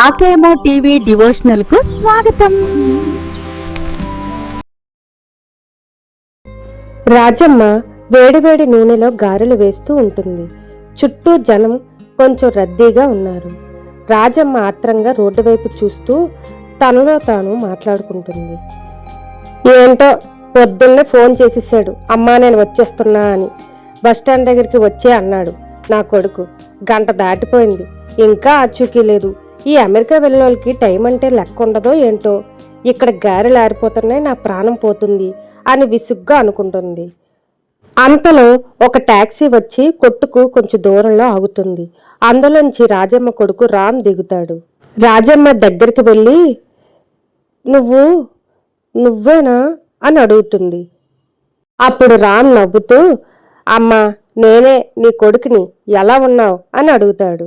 ఆకేమో TV devotional కు స్వాగతం. రాజమ్మ వేడివేడి నూనెలో గారెలు వేస్తూ ఉంటుంది. చుట్టూ జనం కొంచెం రద్దీగా ఉన్నారు. రాజమ్మ ఆత్రంగా రోడ్డు వైపు చూస్తూ తనలో తాను మాట్లాడుకుంటుంది. ఏంటో పొద్దున్నే ఫోన్ చేసేసాడు, అమ్మా నేను వచ్చేస్తున్నా అని. బస్టాండ్ దగ్గరికి వచ్చే అన్నాడు నా కొడుకు. గంట దాటిపోయింది, ఇంకా ఆచూకీ లేదు. ఈ అమెరికా వెళ్ళిన వాళ్ళకి టైం అంటే లెక్క ఉండదో ఏంటో. ఇక్కడ గారెలు ఆరిపోతున్నాయి, నా ప్రాణం పోతుంది అని విసుగ్గా అనుకుంటుంది. అంతలో ఒక టాక్సీ వచ్చి కొట్టుకు కొంచెం దూరంలో ఆగుతుంది. అందులోంచి రాజమ్మ కొడుకు రామ్ దిగుతాడు. రాజమ్మ దగ్గరికి వెళ్ళి నువ్వేనా అని అడుగుతుంది. అప్పుడు రామ్ నవ్వుతూ, అమ్మా నేనే నీ కొడుకుని, ఎలా ఉన్నావు అని అడుగుతాడు.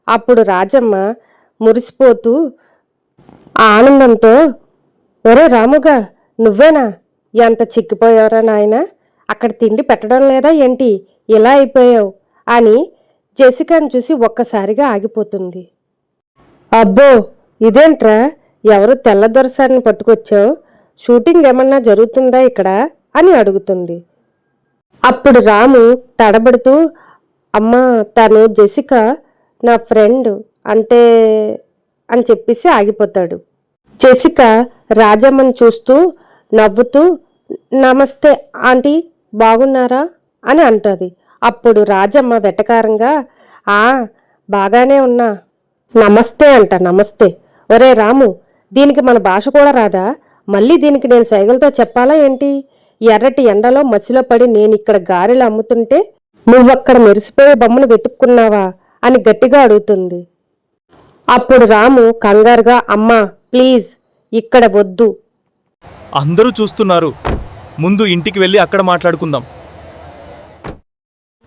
అప్పుడు రాజమ్మ మురిసిపోతూ ఆనందంతో, ఒరే రాముగా నువ్వేనా, ఎంత చిక్కిపోయావురా నాయనా, అక్కడ తిండి పెట్టడం లేదా ఏంటి, ఇలా అయిపోయావు అని జెసికాను చూసి ఒక్కసారిగా ఆగిపోతుంది. అబ్బో ఇదేంట్రా, ఎవరు తెల్లదొరసారిని పట్టుకొచ్చావు, షూటింగ్ ఏమన్నా జరుగుతుందా ఇక్కడ అని అడుగుతుంది. అప్పుడు రాము తడబడుతూ, అమ్మా తను జెసికా నా ఫ్రెండ్ అంటే అని చెప్పేసి ఆగిపోతాడు. జెసికా రాజమ్మని చూస్తూ నవ్వుతూ, నమస్తే ఆంటీ బాగున్నారా అని అంటుంది. అప్పుడు రాజమ్మ వెటకారంగా, బాగానే ఉన్నా, నమస్తే అంట. నమస్తే, ఒరే రాము దీనికి మన భాష కూడా రాదా, మళ్ళీ దీనికి నేను సైగలతో చెప్పాలా ఏంటి, ఎర్రటి ఎండలో మసిలో పడి నేను ఇక్కడ గారెలు అమ్ముతుంటే నువ్వక్కడ మెరిసిపోయే బొమ్మను వెతుక్కున్నావా అని గట్టిగా అడుగుతుంది. అప్పుడు రాము కంగారుగా, అమ్మా ప్లీజ్ ఇక్కడ వద్దు, అందరూ చూస్తున్నారు, ముందు ఇంటికి వెళ్ళి అక్కడ మాట్లాడుకుందాం.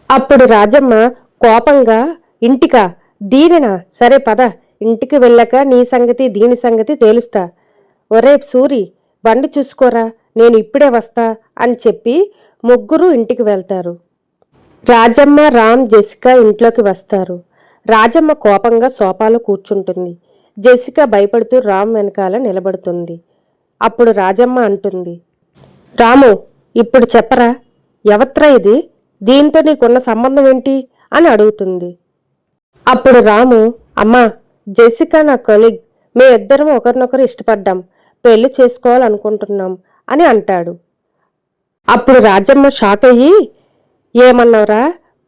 అప్పుడు రాజమ్మ కోపంగా, ఇంటికా, దీనినా, సరే పద, ఇంటికి వెళ్ళాక నీ సంగతి దీని సంగతి తేలుస్తా. ఒరే సూరి బండి చూసుకోరా, నేను ఇప్పుడే వస్తా అని చెప్పి ముగ్గురు ఇంటికి వెళ్తారు. రాజమ్మ రామ్ జెసికా ఇంట్లోకి వస్తారు. రాజమ్మ కోపంగా సోఫాలో కూర్చుంటుంది. జెసికా భయపడుతూ రామ్ వెనకాల నిలబడుతుంది. అప్పుడు రాజమ్మ అంటుంది, రాము ఇప్పుడు చెప్పరా, ఎవత్రా ఇది, దీంతో నీకున్న సంబంధం ఏంటి అని అడుగుతుంది. అప్పుడు రాము, అమ్మా జెసికా నా కొలీగ్, మేమిద్దరం ఒకరినొకరు ఇష్టపడ్డాం, పెళ్లి చేసుకోవాలనుకుంటున్నాం అని అంటాడు. అప్పుడు రాజమ్మ షాక్ అయ్యి, ఏమన్నావురా,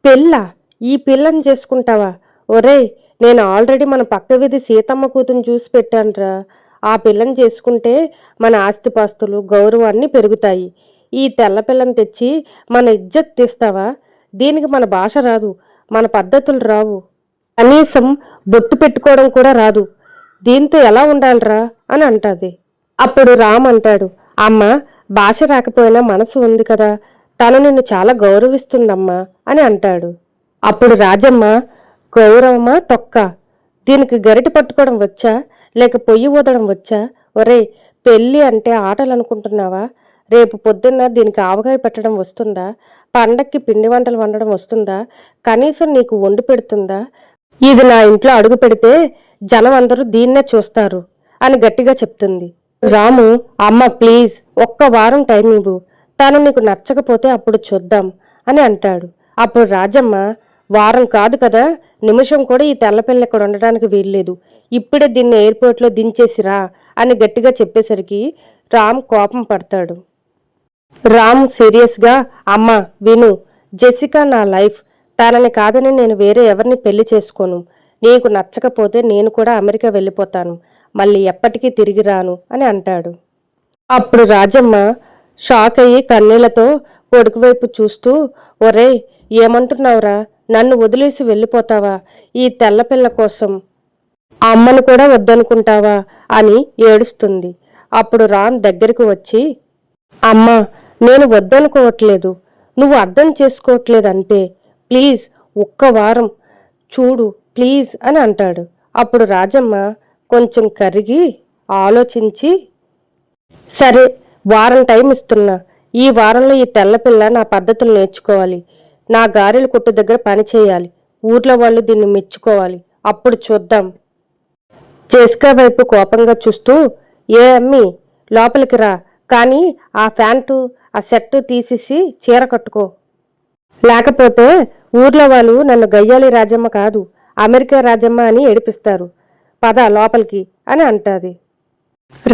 పెళ్ళా, ఈ పిల్లని చేసుకుంటావా, ఒరే నేను ఆల్రెడీ మన పక్క వీధి సీతమ్మ కూతురు చూసి పెట్టానురా, ఆ పిల్లని చేసుకుంటే మన ఆస్తిపాస్తులు గౌరవాన్ని పెరుగుతాయి, ఈ తెల్ల పిల్లని తెచ్చి మన ఇజ్జత్ తీస్తావా, దీనికి మన భాష రాదు, మన పద్ధతులు రావు, కనీసం బొట్టు పెట్టుకోవడం కూడా రాదు, దీంతో ఎలా ఉండాలిరా అని అంటుంది. అప్పుడు రామ్ అంటాడు, అమ్మ భాష రాకపోయినా మనసు ఉంది కదా, తను నిన్ను చాలా గౌరవిస్తుందమ్మా అని అంటాడు. అప్పుడు రాజమ్మ, గౌరవమా తొక్క, దీనికి గరిటె పట్టుకోవడం వచ్చా లేక పొయ్యి ఊదడం వచ్చా, ఒరే పెళ్ళి అంటే ఆటలు అనుకుంటున్నావా, రేపు పొద్దున్న దీనికి ఆవకాయ పెట్టడం వస్తుందా, పండక్కి పిండి వంటలు వండడం వస్తుందా, కనీసం నీకు వండి పెడుతుందా, ఇది నా ఇంట్లో అడుగు పెడితే జనం అందరూ దీన్నే చూస్తారు అని గట్టిగా చెప్తుంది. రాము, అమ్మ ప్లీజ్ ఒక్క వారం టైం ఇవ్వు, తను నీకు నచ్చకపోతే అప్పుడు చూద్దాం అని అంటాడు. అప్పుడు రాజమ్మ, వారం కాదు కదా, నిమిషం కూడా ఈ తెల్లపిల్ల ఇక్కడ ఉండడానికి వీల్లేదు, ఇప్పుడే దీన్ని ఎయిర్పోర్ట్లో దించేసిరా అని గట్టిగా చెప్పేసరికి రామ్ కోపం పడతాడు. రామ్ సీరియస్గా, అమ్మ విను, జెసికా నా లైఫ్, తనని కాదని నేను వేరే ఎవరిని పెళ్లి చేసుకోను, నీకు నచ్చకపోతే నేను కూడా అమెరికా వెళ్ళిపోతాను, మళ్ళీ ఎప్పటికీ తిరిగి రాను అని అంటాడు. అప్పుడు రాజమ్మ షాక్ అయ్యి కన్నీళ్లతో కొడుకు వైపు చూస్తూ, ఒరే ఏమంటున్నావురా, నన్ను వదిలేసి వెళ్ళిపోతావా, ఈ తెల్లపిల్ల కోసం అమ్మను కూడా వద్దనుకుంటావా అని ఏడుస్తుంది. అప్పుడు రామ్ దగ్గరికి వచ్చి, అమ్మా నేను వద్దనుకోవట్లేదు, నువ్వు అర్థం చేసుకోవట్లేదు అంతే, ప్లీజ్ ఒక్క వారం చూడు ప్లీజ్ అని అంటాడు. అప్పుడు రాజమ్మ కొంచెం కరిగి ఆలోచించి, సరే వారం టైం ఇస్తున్నా, ఈ వారంలో ఈ తెల్లపిల్ల నా పద్ధతులు నేర్చుకోవాలి, నా గారెల కొట్టు దగ్గర పని చేయాలి, ఊర్లో వాళ్ళు దీన్ని మెచ్చుకోవాలి, అప్పుడు చూద్దాం జెసికా వైపు కోపంగా చూస్తూ, ఏ అమ్మి లోపలికి రా, కానీ ఆ ప్యాంటు ఆ షర్టు తీసేసి చీర కట్టుకో, లేకపోతే ఊర్లో వాళ్ళు నన్ను గయ్యాలి రాజమ్మ కాదు అమెరికా రాజమ్మ అని ఏడిపిస్తారు, పద లోపలికి అని అంటాది.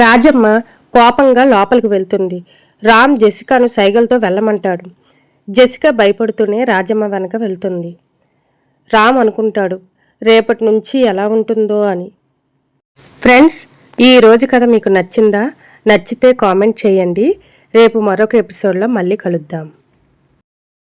రాజమ్మ కోపంగా లోపలికి వెళ్తుంది. రామ్ జెసికాను సైగలతో వెళ్ళమంటాడు. జెసికా భయపడుతూనే రాజమ్మ వెనక వెళ్తుంది. రామ్ అనుకుంటాడు, రేపటి నుంచి ఎలా ఉంటుందో అని. ఫ్రెండ్స్, ఈ రోజు కథ మీకు నచ్చిందా? నచ్చితే కామెంట్ చేయండి. రేపు మరొక ఎపిసోడ్లో మళ్ళీ కలుద్దాం.